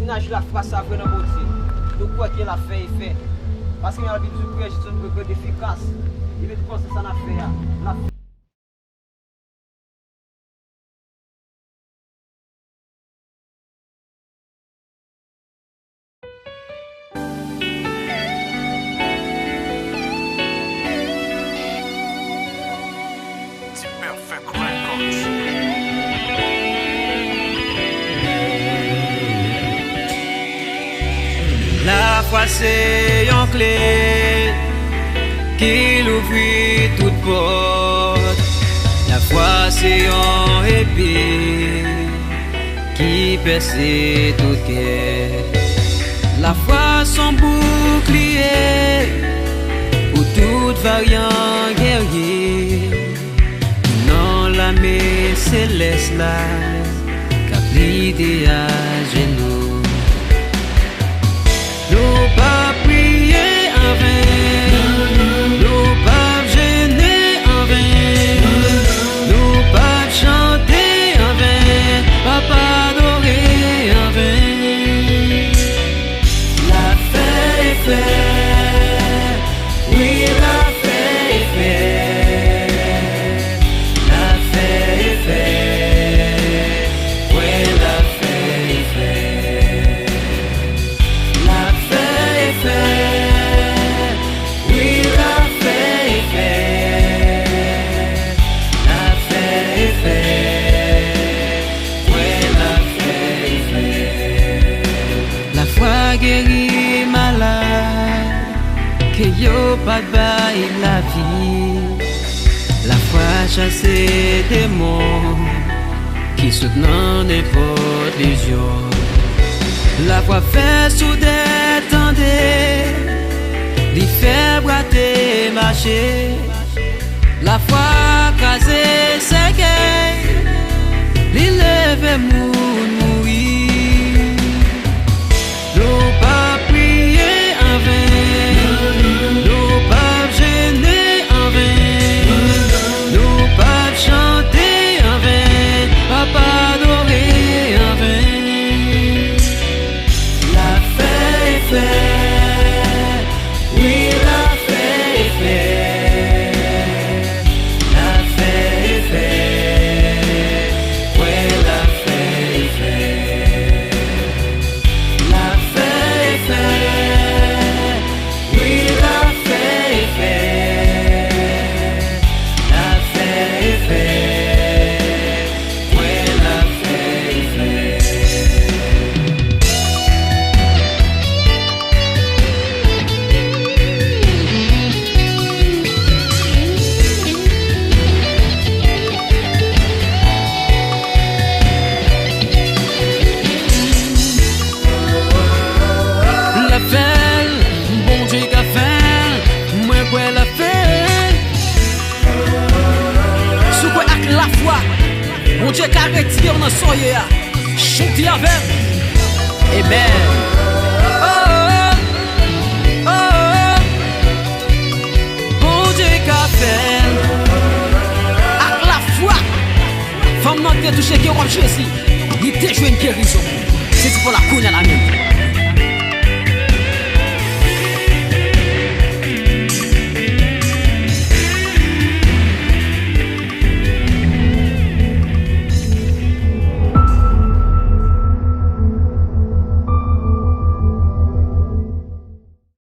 sinage la foi ça vraiment motivé. Donc quoi qu'il a fait effet. Parce que la Bible dit que Jésus ne peut efficace. Il veut penser ça n'a fait. La foi c'est une clé qui ouvre toute porte. La foi c'est un épée qui perce toute guerre. La foi son bouclier pour toute variant guerrier. Non l'armée céleste là qu'a plié à genoux. Nous pas prier en vain, nous pas gêner en vain, nous pas chanter en vain, pas adorer en vain. La fête est faite, oui la fête est faite, la fête est faite, oui la fête est faite. Oui, la fête est faite. La fête est faite. Oui, la fête est faite. La foi guérit malade, que yo pas bail la vie. La foi chasse des démons qui soutenant n'importe légion. La foi fait soudain tendez, li fait brater marcher. La foi casée séquée, li lève mourir. Nous pas prier en vain, nous pas gêner en vain, nous pas chanter en vain, pas adorer en vain. Oui, la fête est faite. La fête est faite. Oui, la fête est faite. La fête est faite. Oui, la fête est faite. La fête est faite. Oui, la fête est faite. Bon Dieu qu'a fait, moi quoi la fait. Sous quoi avec la foi, mon Dieu qu'a retiré dans soyez là. Chantez avec. Amen. Bon Dieu qu'a fait, Avec la foi, femme n'a pas touché qui a Jésus. Il t'a joué une guérison. C'est pour la couille à la main.